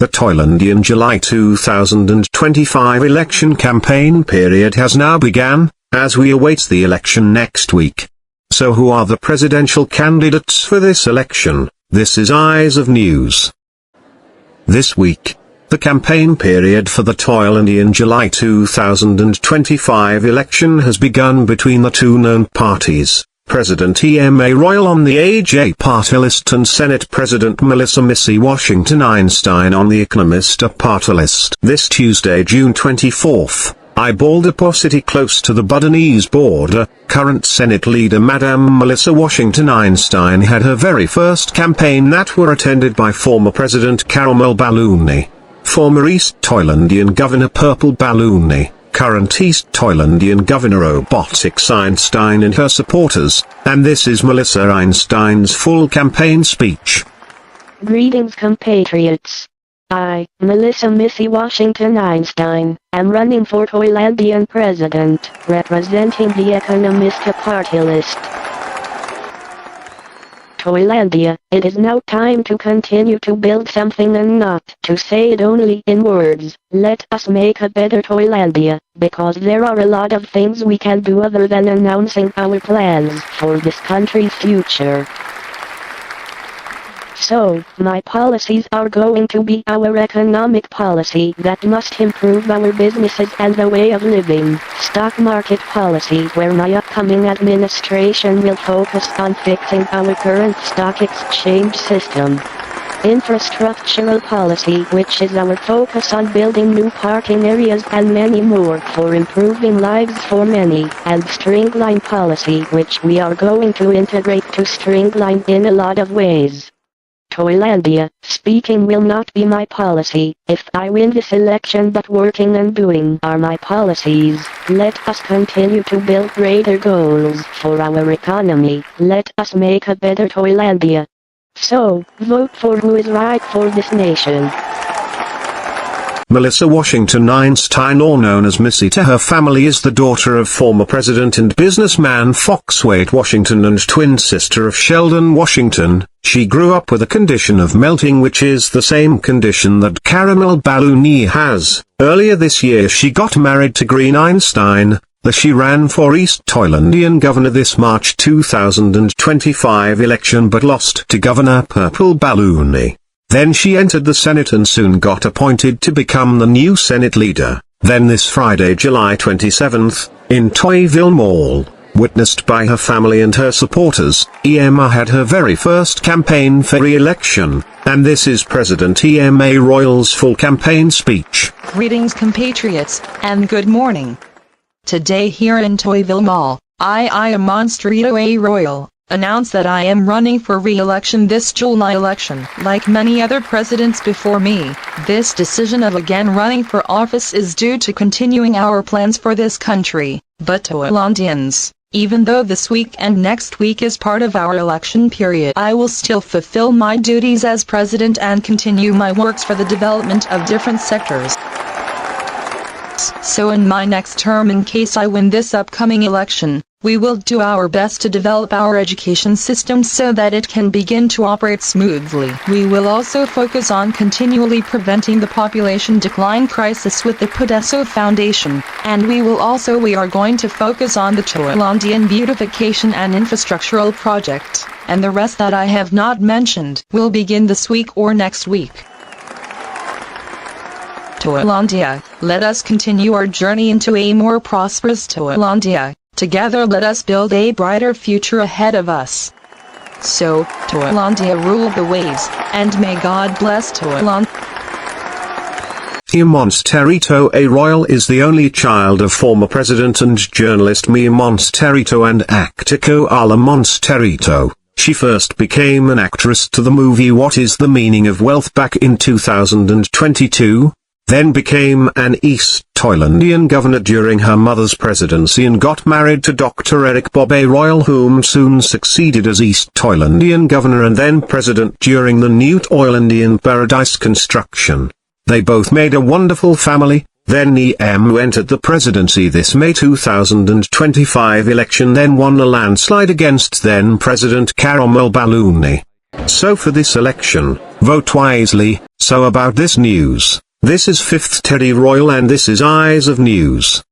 The Toylandian July 2025 election campaign period has now begun, as we await the election next week. So who are the presidential candidates for this election? This is Eyes of News. This week, the campaign period for the Toylandian July 2025 election has begun between the two known parties. President EMA Royal on the AJ party list and Senate President Melissa Missy Washington Einstein on the Economist party list. This Tuesday, June 24th, Baltimore City close to the Budanese border, current Senate leader Madame Melissa Washington Einstein had her very first campaign that were attended by former President Caramel Ballouni, former East Toylandian Governor Purple Ballouni, current East Toylandian Governor Robotics Einstein and her supporters, and this is Melissa Einstein's full campaign speech. Greetings compatriots. I, Melissa Missy Washington Einstein, am running for Toylandian President, representing the Economist party list. Toylandia, it is now time to continue to build something and not to say it only in words. Let us make a better Toylandia, because there are a lot of things we can do other than announcing our plans for this country's future. So, my policies are going to be our economic policy that must improve our businesses and the way of living, stock market policy where my upcoming administration will focus on fixing our current stock exchange system, infrastructural policy which is our focus on building new parking areas and many more for improving lives for many, and stringline policy which we are going to integrate to stringline in a lot of ways. Toylandia, speaking will not be my policy, if I win this election, but working and doing are my policies. Let us continue to build greater goals for our economy. Let us make a better Toylandia. So, vote for who is right for this nation. Melissa Washington Einstein, or known as Missy to her family, is the daughter of former president and businessman Fox Wade Washington and twin sister of Sheldon Washington. She grew up with a condition of melting, which is the same condition that Caramel Ballouni has. Earlier this year she got married to Green Einstein. She ran for East Toylandian governor this March 2025 election but lost to Governor Purple Ballouni. Then she entered the Senate and soon got appointed to become the new Senate leader. Then this Friday, July 27th, in Toyville Mall, witnessed by her family and her supporters, EMA had her very first campaign for re-election, and this is President EMA Royal's full campaign speech. Greetings compatriots, and good morning. Today here in Toyville Mall, I am Monsterito A. Royal, announced that I am running for re-election this July election. Like many other presidents before me, this decision of again running for office is due to continuing our plans for this country. But Toylandians, even though this week and next week is part of our election period, I will still fulfill my duties as president and continue my works for the development of different sectors. So in my next term, in case I win this upcoming election, we will do our best to develop our education system so that it can begin to operate smoothly. We will also focus on continually preventing the population decline crisis with the Podeso Foundation, and we are going to focus on the Toylandian beautification and infrastructural project, and the rest that I have not mentioned will begin this week or next week. Toylandia, let us continue our journey into a more prosperous Toylandia. Together let us build a brighter future ahead of us. So, Toylandia rule the waves, and may God bless Toylandia. Monsterito A. Royal is the only child of former president and journalist Mia Monsterito and actor Koala Monsterito. She first became an actress to the movie What is the Meaning of Wealth back in 2022. then became an East Toylandian governor during her mother's presidency and got married to Dr. Eric Bob A. Royal, whom soon succeeded as East Toylandian governor and then president during the new Toylandian paradise construction. They both made a wonderful family. Then EM entered the presidency this May 2025 election, then won a landslide against then President Caramel Ballouni. So for this election, vote wisely. So about this news, this is 5th Teddy Royal and this is Eyes of News.